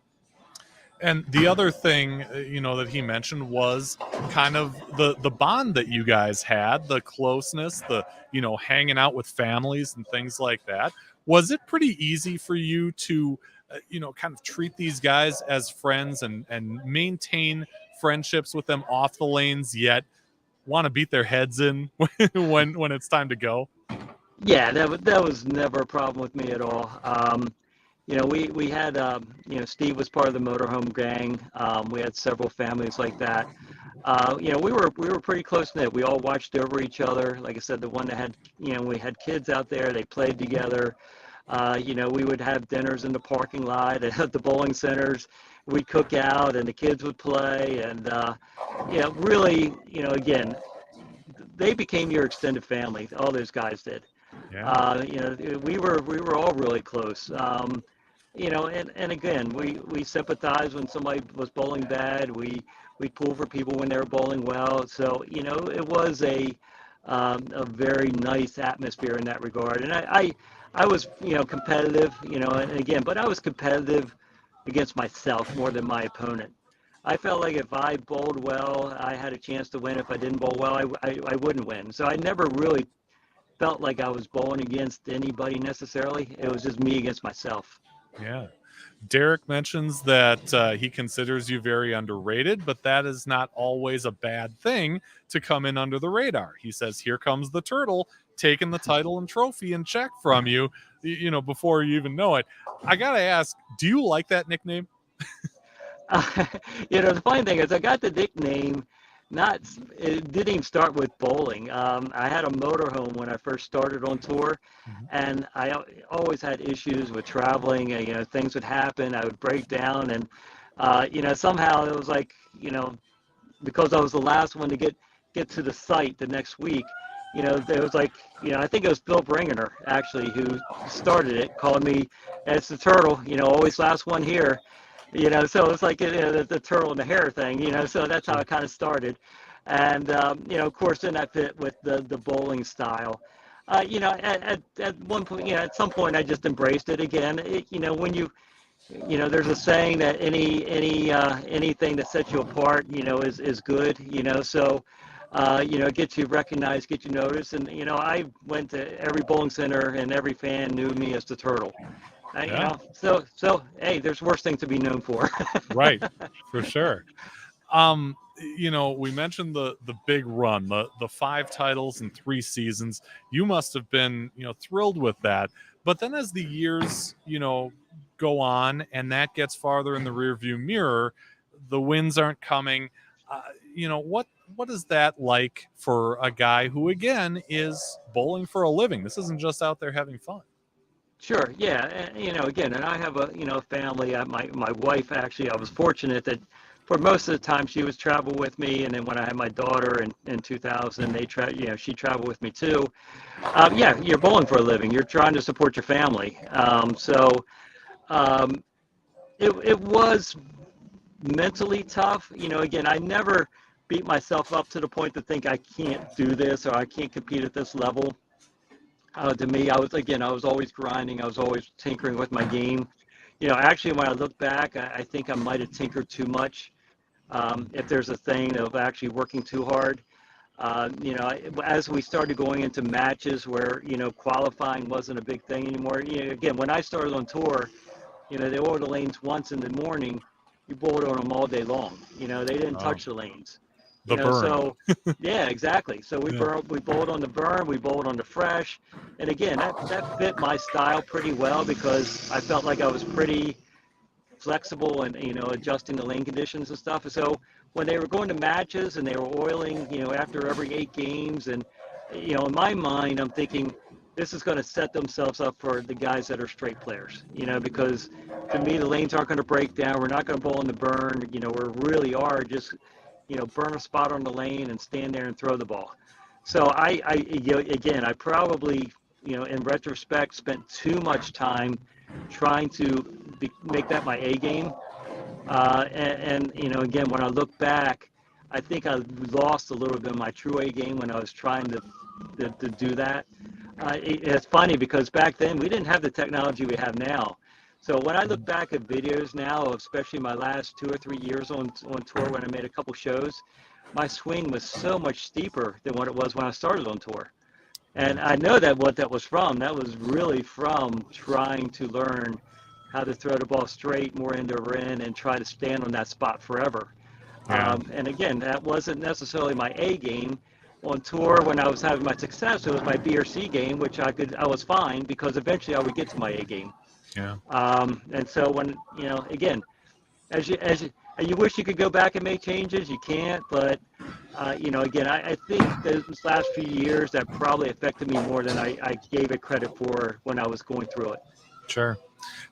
And the other thing, that he mentioned was kind of the bond that you guys had, the closeness, the, hanging out with families and things like that. Was it pretty easy for you to, kind of treat these guys as friends and maintain friendships with them off the lanes, yet want to beat their heads in when it's time to go? Yeah, that was never a problem with me at all. We had, Steve was part of the motorhome gang. We had several families like that. We were pretty close knit. We all watched over each other. Like I said, the one that had, we had kids out there, they played together. We would have dinners in the parking lot at the bowling centers. We'd cook out and the kids would play. And, really, again, they became your extended family. All those guys did. Yeah. We were all really close. And again, we sympathize when somebody was bowling bad. We pull for people when they were bowling well. So, it was a very nice atmosphere in that regard. And I was, competitive, and again, but I was competitive against myself more than my opponent. I felt like if I bowled well, I had a chance to win. If I didn't bowl well, I wouldn't win. So I never really felt like I was bowling against anybody necessarily. It was just me against myself. Yeah. Derek mentions that he considers you very underrated, but that is not always a bad thing to come in under the radar. He says, here comes the turtle taking the title and trophy and check from you, before you even know it. I got to ask, do you like that nickname? The funny thing is I got the nickname, it didn't even start with bowling. I had a motorhome when I first started on tour, and I always had issues with traveling. Things would happen. I would break down, and somehow it was like, because I was the last one to get to the site the next week. There was like, I think it was Bill Bringer actually who started it, called me as the turtle. Always last one here. So it's like the turtle and the hare thing, so that's how it kind of started. And, of course, then that fit with the bowling style. At one point, at some point I just embraced it again. When there's a saying that anything that sets you apart, is good, so, get you recognized, get you noticed. And, I went to every bowling center and every fan knew me as the turtle. So hey, there's worse things to be known for. Right, for sure. We mentioned the big run, the 5 titles in 3 seasons. You must have been, thrilled with that. But then as the years, go on and that gets farther in the rearview mirror, the wins aren't coming. What is that like for a guy who, again, is bowling for a living? This isn't just out there having fun. Sure. Yeah. And, again, and I have a family. My wife, actually, I was fortunate that for most of the time she was travel with me. And then when I had my daughter in 2000, she traveled with me too. You're bowling for a living. You're trying to support your family. It was mentally tough. Again, I never beat myself up to the point to think I can't do this or I can't compete at this level. To me, I was always grinding. I was always tinkering with my game. Actually, when I look back, I think I might have tinkered too much. If there's a thing of actually working too hard, as we started going into matches where, qualifying wasn't a big thing anymore. Again, when I started on tour, they ordered the lanes once in the morning. You bowled on them all day long. They didn't touch the lanes. Burn. So yeah, exactly. So we bowled on the burn, we bowled on the fresh, and again, that fit my style pretty well because I felt like I was pretty flexible and adjusting the lane conditions and stuff. So when they were going to matches and they were oiling, after every 8 games, and in my mind, I'm thinking this is going to set themselves up for the guys that are straight players. Because to me, the lanes aren't going to break down. We're not going to bowl in the burn. We really are just burn a spot on the lane and stand there and throw the ball. So I probably, in retrospect, spent too much time trying to make that my A game. Again, when I look back, I think I lost a little bit of my true A game when I was trying to do that. It's funny because back then we didn't have the technology we have now. So when I look back at videos now, especially my last 2 or 3 years on tour when I made a couple shows, my swing was so much steeper than what it was when I started on tour. And I know that what that was from. That was really from trying to learn how to throw the ball straight, more end over end, and try to stand on that spot forever. Yeah. And again, that wasn't necessarily my A game. On tour, when I was having my success, it was my B or C game, which I was fine because eventually I would get to my A game. Yeah. And so when, again, as you wish you could go back and make changes, you can't. But, again, I think those last few years that probably affected me more than I gave it credit for when I was going through it. Sure.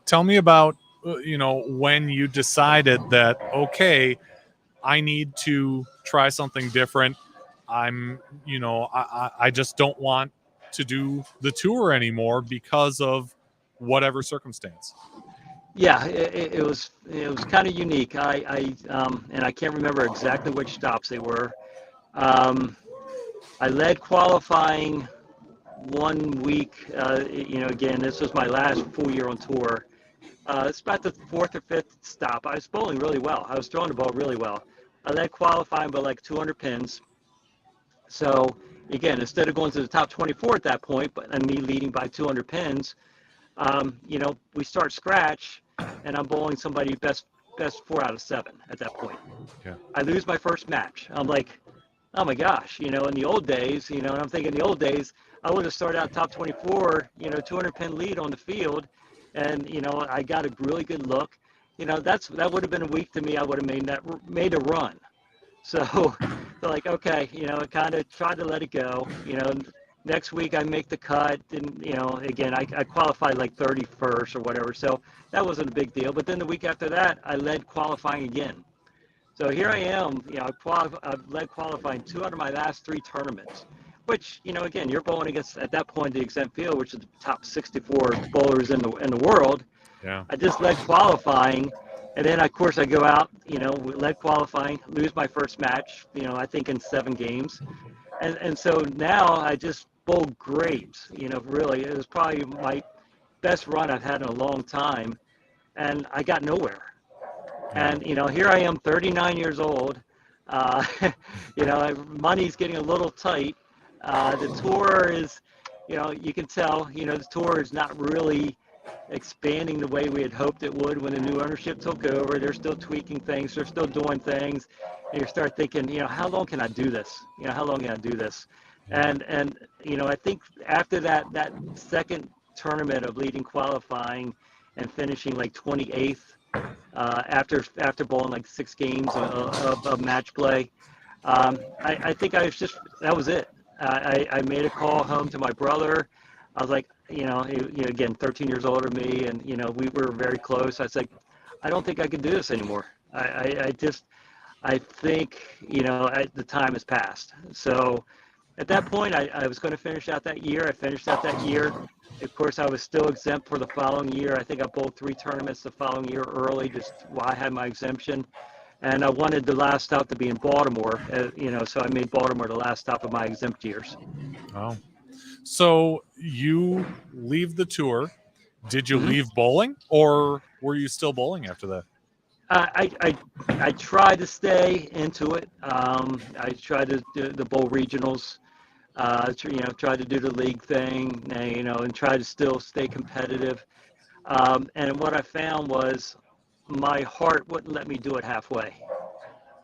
Tell me about, when you decided that, okay, I need to try something different. I just don't want to do the tour anymore because of whatever circumstance. Yeah, it was kind of unique. And I can't remember exactly which stops they were. I led qualifying 1 week. Again, this was my last full year on tour, It's about the fourth or fifth stop. I was bowling really well. I was throwing the ball really well. I led qualifying by like 200 pins. So again, instead of going to the top 24 at that point, and me leading by 200 pins, we start scratch, and I'm bowling somebody best 4 out of 7 at that point. Yeah. I lose my first match. I'm like, oh my gosh, in the old days, and I'm thinking in the old days, I would have started out top 24, 200 pin lead on the field, and I got a really good look. That would have been a week to me. I would have made a run. So they're like, okay, I kind of tried to let it go. Next week I make the cut, and again I qualified like 31st or whatever, so that wasn't a big deal. But then the week after that, I led qualifying again. So here I am, I've led qualifying 2 out of my last 3 tournaments, which again, you're bowling against at that point the exempt field, which is the top 64 bowlers in the world. Yeah. I just led qualifying. And then, of course, I go out, led qualifying, lose my first match, I think in 7 games. And so now I just bowl great, really. It was probably my best run I've had in a long time. And I got nowhere. And, here I am, 39 years old. Money's getting a little tight. The tour is, you can tell, the tour is not really expanding the way we had hoped it would when the new ownership took over. They're still tweaking things. They're still doing things. And you start thinking, how long can I do this? How long can I do this? And I think after that second tournament of leading qualifying and finishing like 28th, after bowling like 6 games of match play, I think that was it. I made a call home to my brother. I was like, again, 13 years older than me, and, we were very close. I was like, I don't think I can do this anymore. I think, the time has passed. So at that point, I was going to finish out that year. I finished out that year. Of course, I was still exempt for the following year. I think I bowled 3 tournaments the following year early, just while I had my exemption. And I wanted the last stop to be in Baltimore, so I made Baltimore the last stop of my exempt years. Oh. So you leave the tour. Did you leave bowling, or were you still bowling after that? I tried to stay into it. I tried to do the bowl regionals. Tried to do the league thing. And try to still stay competitive. And what I found was my heart wouldn't let me do it halfway.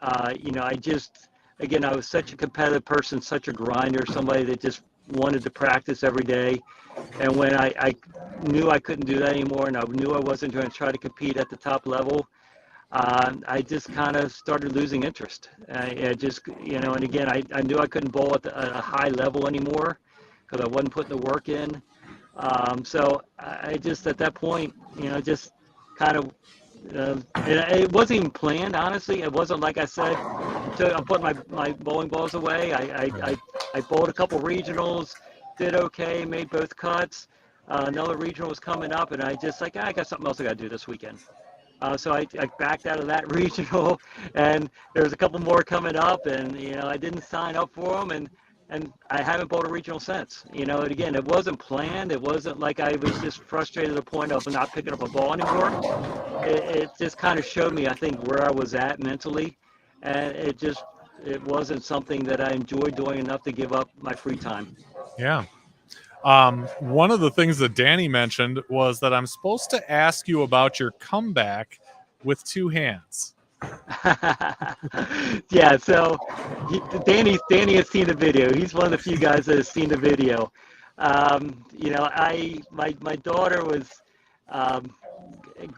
I was such a competitive person, such a grinder, somebody that just wanted to practice every day. And when I knew I couldn't do that anymore, and I knew I wasn't going to try to compete at the top level, I just kind of started losing interest. And again, I knew I couldn't bowl at a high level anymore because I wasn't putting the work in. So I just, at that point, just kind of, it wasn't even planned, honestly. It wasn't like I said, I'm putting my bowling balls away. I bowled a couple regionals, did okay, made both cuts. Another regional was coming up, and I just I got something else I got to do this weekend. So I backed out of that regional, and there was a couple more coming up, and I didn't sign up for them, and I haven't bowled a regional since. And again, it wasn't planned. It wasn't like I was just frustrated to the point of not picking up a ball anymore. It just kind of showed me, I think, where I was at mentally, and it wasn't something that I enjoyed doing enough to give up my free time. Yeah. One of the things that Danny mentioned was that I'm supposed to ask you about your comeback with 2 hands. Yeah, so Danny has seen the video. He's one of the few guys that has seen the video. My daughter was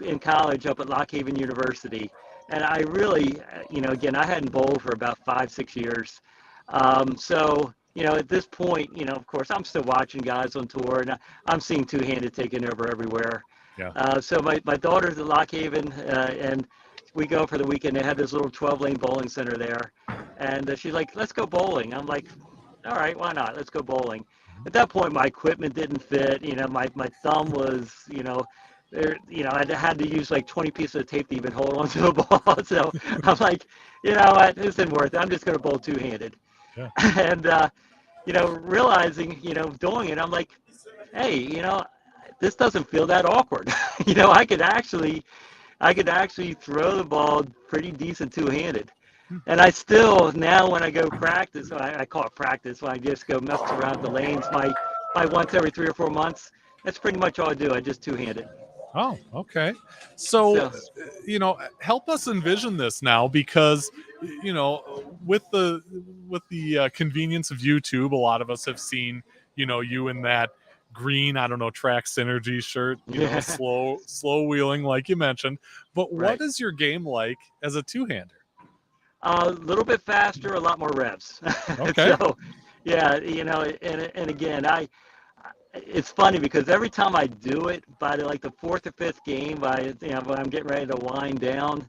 in college up at Lock Haven University, and I really, again, I hadn't bowled for about 5-6 years. So at this point, of course, I'm still watching guys on tour, and I'm seeing two-handed taking over everywhere. Yeah. So my daughter's at Lock Haven, and we go for the weekend. They have this little 12-lane bowling center there, and she's like, "Let's go bowling." I'm like, "All right, why not? Let's go bowling." At that point, my equipment didn't fit. My thumb was, I had to use like 20 pieces of tape to even hold onto a ball. So I'm like, what? This isn't worth it. I'm just going to bowl two-handed. Yeah. And, realizing, doing it, I'm like, hey, this doesn't feel that awkward. You know, I could actually throw the ball pretty decent two-handed. And I still, now when I go practice, I call it practice, when I just go mess around the lanes, my once every 3 or 4 months, that's pretty much all I do. I just two-handed. Oh, okay. So, you know, help us envision this now, because, you know, with the convenience of YouTube, a lot of us have seen, you know, you in that green, I don't know, Track Synergy shirt, you know, slow wheeling like you mentioned. But what is your game like as a two-hander? A little bit faster, a lot more revs. Okay. So, yeah, you know, and again, it's funny because every time I do it, by like the 4th or 5th game, you know, when I'm getting ready to wind down,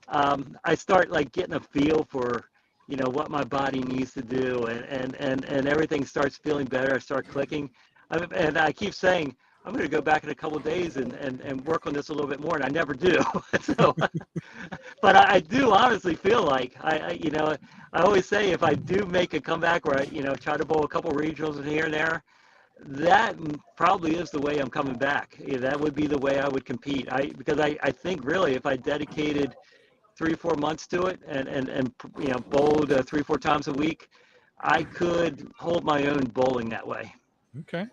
I start like getting a feel for, you know, what my body needs to do, and everything starts feeling better. I start clicking, and I keep saying, I'm going to go back in a couple of days and work on this a little bit more, and I never do. So, but I do honestly feel like you know, I always say if I do make a comeback where I, you know, try to bowl a couple regionals in here and there, that probably is the way I'm coming back. Yeah, that would be the way I would compete. Because I think really if I dedicated 3 or 4 months to it and you know, bowled 3 or 4 times a week, I could hold my own bowling that way. Okay.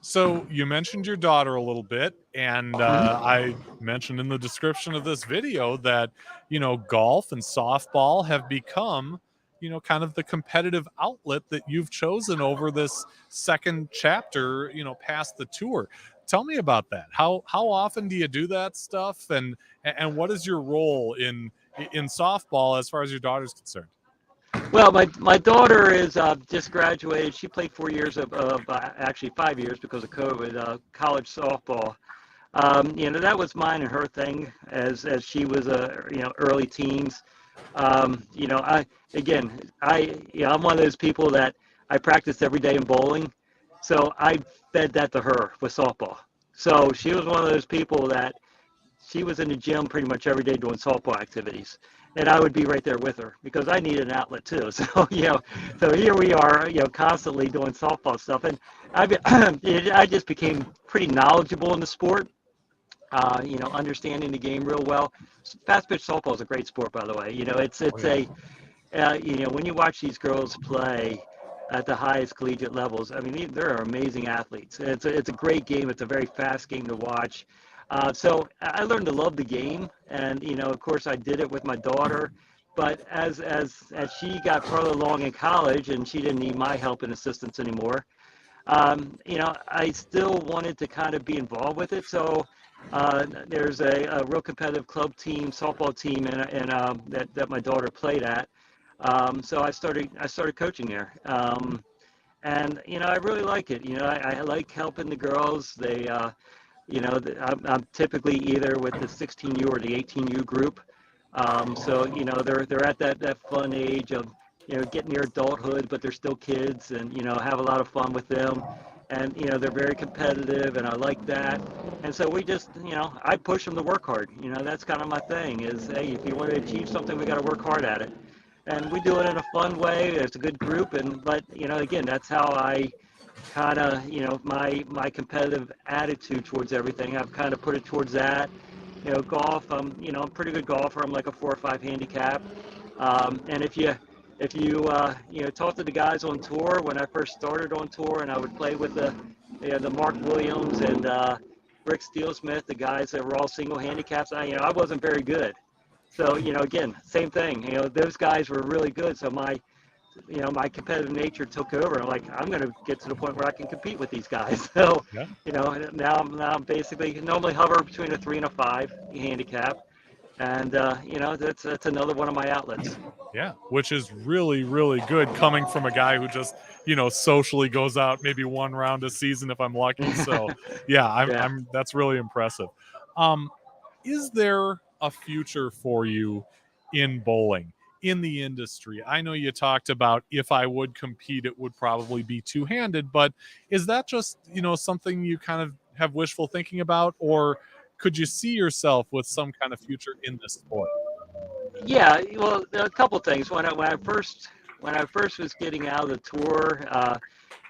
So you mentioned your daughter a little bit, and I mentioned in the description of this video that, you know, golf and softball have become, you know, kind of the competitive outlet that you've chosen over this second chapter, you know, past the tour. Tell me about that. How often do you do that stuff, and what is your role in softball as far as your daughter's concerned? Well, my daughter is just graduated. She played 4 years of actually 5 years because of COVID, college softball. You know, that was mine and her thing as she was you know, early teens. You know, I'm one of those people that I practiced every day in bowling, so I fed that to her with softball. So she was one of those people that she was in the gym pretty much every day doing softball activities, and I would be right there with her because I needed an outlet too. So, you know, so here we are, you know, constantly doing softball stuff, and I just became pretty knowledgeable in the sport. You know, understanding the game real well. Fast pitch softball is a great sport, by the way. You know, it's you know, when you watch these girls play at the highest collegiate levels, I mean, they're amazing athletes. It's a great game. It's a very fast game to watch. So I learned to love the game, and you know, of course, I did it with my daughter. But as she got further along in college, and she didn't need my help and assistance anymore, you know, I still wanted to kind of be involved with it. So there's a real competitive club team, softball team, and that my daughter played at. So I started coaching there, and you know, I really like it. You know, I like helping the girls. They you know, I'm typically either with the 16U or the 18U group. So you know, they're at that fun age of, you know, getting near adulthood, but they're still kids, and you know, have a lot of fun with them. And you know, they're very competitive, and I like that. And so we just, you know, I push them to work hard. You know, that's kind of my thing. Is, hey, if you want to achieve something, we got to work hard at it. And we do it in a fun way. It's a good group, but you know, again, that's how I kind of, you know, my competitive attitude towards everything. I've kind of put it towards that. You know, golf. You know, I'm a pretty good golfer. I'm like a 4 or 5 handicap. And if you you know, talk to the guys on tour when I first started on tour, and I would play with the Mark Williams and Rick Steelsmith, the guys that were all single handicaps. You know, I wasn't very good. So, you know, again, same thing. You know, those guys were really good. So my competitive nature took over. I'm like, I'm going to get to the point where I can compete with these guys. So, you know, now I'm basically normally hover between a 3 and a 5 handicap. And, you know, that's another one of my outlets. Yeah, which is really, really good coming from a guy who just, you know, socially goes out maybe 1 round a season if I'm lucky. So, yeah, I'm that's really impressive. Is there a future for you in bowling, in the industry? I know you talked about if I would compete, it would probably be two-handed, but is that just, you know, something you kind of have wishful thinking about, or could you see yourself with some kind of future in this sport? Yeah, well, a couple things. When I first was getting out of the tour,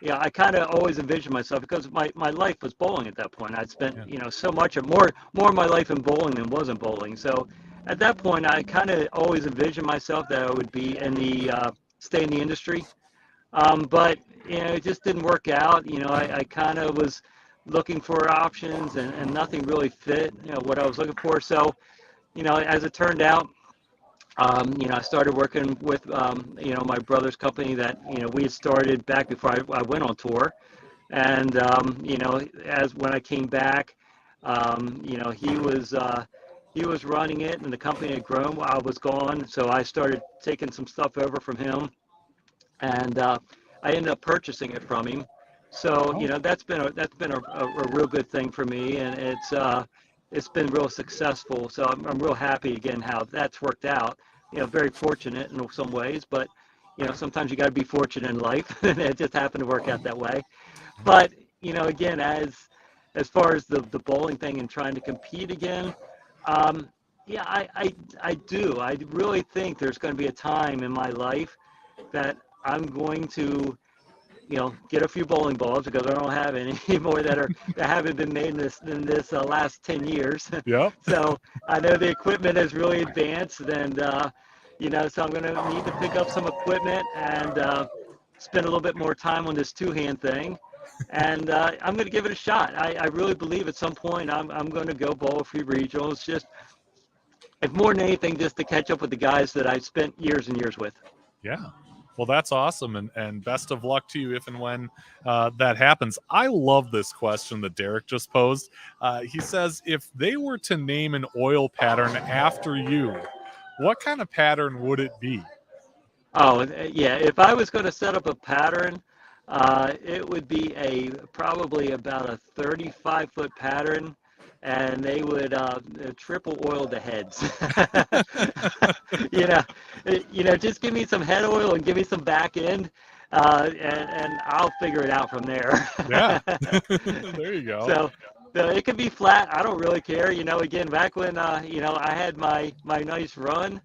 yeah, I kind of always envisioned myself, because my life was bowling at that point. I'd spent, Yeah. so much of more of my life in bowling than wasn't bowling. So at that point, I kind of always envisioned myself that I would be in the stay in the industry. But it just didn't work out. I kind of was looking for options, and nothing really fit, what I was looking for. So, as it turned out, I started working with, my brother's company that, we had started back before I went on tour. And, as when I came back, he was running it, and the company had grown while I was gone. So I started taking some stuff over from him, and I ended up purchasing it from him. So that's been a real good thing for me, and it's been real successful. So I'm real happy again how that's worked out. Very fortunate in some ways, but sometimes you got to be fortunate in life, and it just happened to work out that way. But again, as far as the bowling thing and trying to compete again, yeah, I do. I really think there's going to be a time in my life that I'm going to, get a few bowling balls, because I don't have any more that haven't been made in this last 10 years. Yep. So I know the equipment has really advanced, and so I'm going to need to pick up some equipment and spend a little bit more time on this two-hand thing. And I'm going to give it a shot. I really believe at some point I'm going to go bowl a few regionals, just if more than anything, just to catch up with the guys that I've spent years and years with. Yeah. Well, that's awesome, and best of luck to you if and when that happens. I love this question that Derek just posed. He says, if they were to name an oil pattern after you, what kind of pattern would it be? Oh, yeah. If I was going to set up a pattern, it would be probably about a 35-foot pattern, and they would triple oil the heads. Just give me some head oil and give me some back end, and I'll figure it out from there. Yeah. There you go. So it could be flat. I don't really care. Again, back when I had my nice run,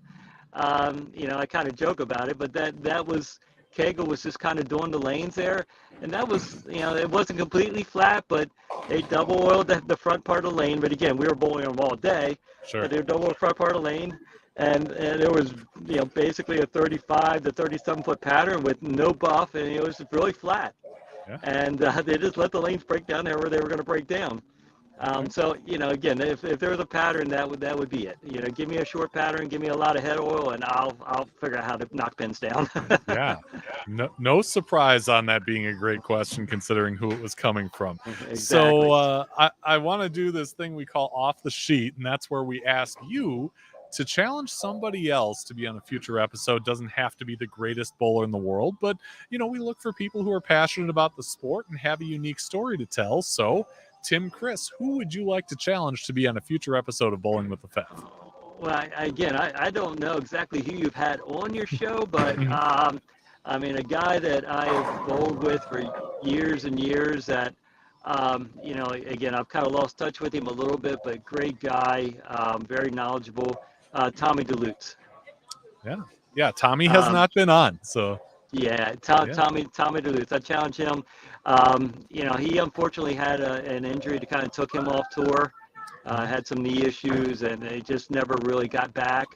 I kind of joke about it, but that was Kegel was just kind of doing the lanes there, and that was, it wasn't completely flat, but they double oiled the front part of the lane. But again, we were bowling them all day. Sure. But they were double the front part of the lane, and there was basically a 35 to 37-foot pattern with no buff, and it was really flat. Yeah. And they just let the lanes break down there where they were going to break down. So, again, if there was a pattern, that would be it. Give me a short pattern, give me a lot of head oil, and I'll figure out how to knock pins down. Yeah. No surprise on that being a great question, considering who it was coming from. Exactly. So I want to do this thing we call off the sheet, and that's where we ask you to challenge somebody else to be on a future episode. Doesn't have to be the greatest bowler in the world, but we look for people who are passionate about the sport and have a unique story to tell. So Tim Criss, who would you like to challenge to be on a future episode of Bowling with the Fef? Well, I don't know exactly who you've had on your show, but a guy that I've bowled with for years and years that, again, I've kind of lost touch with him a little bit, but great guy, very knowledgeable, Tommy DeLutz. Yeah. Tommy has not been on, so. Yeah, Tommy DeLutz. I challenge him. He unfortunately had an injury that kind of took him off tour. Had some knee issues, and they just never really got back.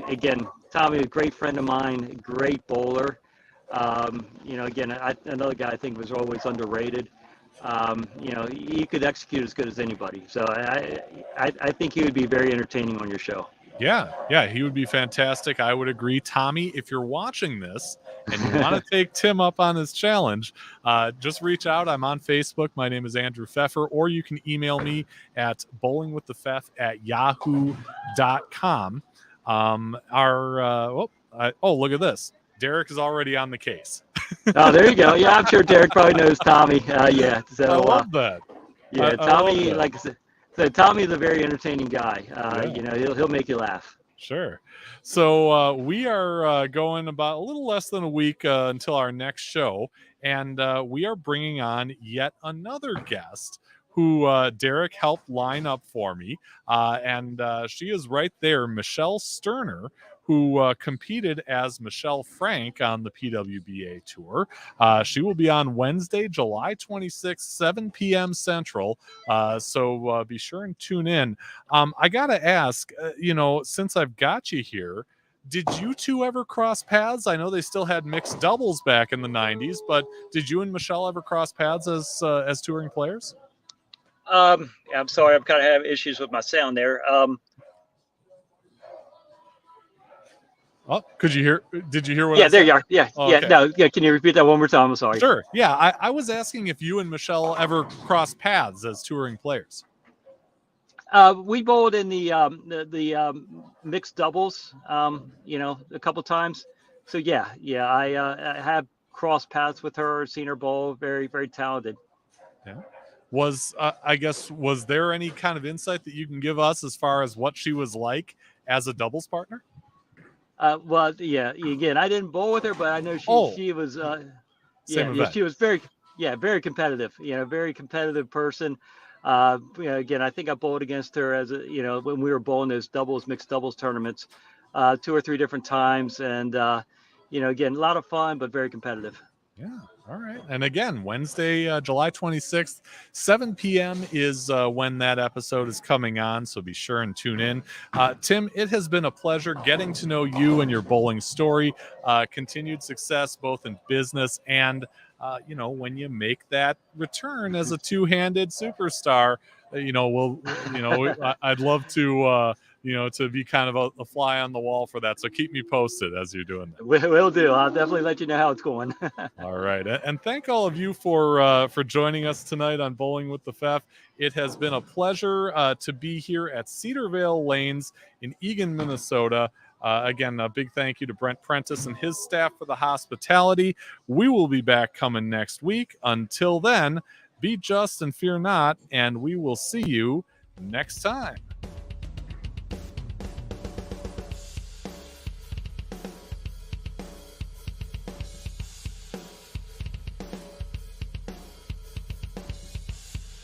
Again, Tommy, a great friend of mine, great bowler. Again, another guy I think was always underrated. He could execute as good as anybody. So I think he would be very entertaining on your show. Yeah, he would be fantastic. I would agree. Tommy, if you're watching this and you want to take Tim up on his challenge, just reach out. I'm on Facebook. My name is Andrew Pfeffer, or you can email me at bowlingwiththefef@yahoo.com. Look at this. Derek is already on the case. Oh, there you go. Yeah, I'm sure Derek probably knows Tommy. Yeah. So I love that. Yeah, Tommy, like I said, so Tommy's a very entertaining guy. He'll make you laugh. Sure. So we are going about a little less than a week until our next show, and we are bringing on yet another guest who Derek helped line up for me, and she is right there, Michelle Sterner, who competed as Michelle Frank on the PWBA Tour. She will be on Wednesday, July 26th, 7 p.m. Central. So be sure and tune in. I got to ask, since I've got you here, did you two ever cross paths? I know they still had mixed doubles back in the 90s, but did you and Michelle ever cross paths as touring players? I'm sorry, I'm kind of having issues with my sound there. Oh, did you hear what Yeah, I there said? you are. Yeah, Oh, yeah. okay. No, yeah. Can you repeat that one more time? I'm sorry. Sure. Yeah, I was asking if you and Michelle ever crossed paths as touring players. We bowled in the mixed doubles, a couple times. So yeah, I have crossed paths with her, seen her bowl. Very, very talented. Yeah. Was there any kind of insight that you can give us as far as what she was like as a doubles partner? Well, yeah. Again, I didn't bowl with her, but I know she was. Same event. She was very competitive. Very competitive person. Again, I think I bowled against her when we were bowling those mixed doubles tournaments, 2 or 3 different times. And, again, a lot of fun, but very competitive. Yeah. All right. And again, Wednesday, July 26th, 7 p.m. is when that episode is coming on. So be sure and tune in. Tim, it has been a pleasure getting to know you and your bowling story. Continued success both in business and when you make that return as a two-handed superstar, I'd love to, to be kind of a fly on the wall for that. So keep me posted as you're doing that. Will do. I'll definitely let you know how it's going. All right. And thank all of you for joining us tonight on Bowling with the Fef. It has been a pleasure to be here at Cedarvale Lanes in Eagan, Minnesota. Again, a big thank you to Brent Prentice and his staff for the hospitality. We will be back coming next week. Until then, be just and fear not, and we will see you next time.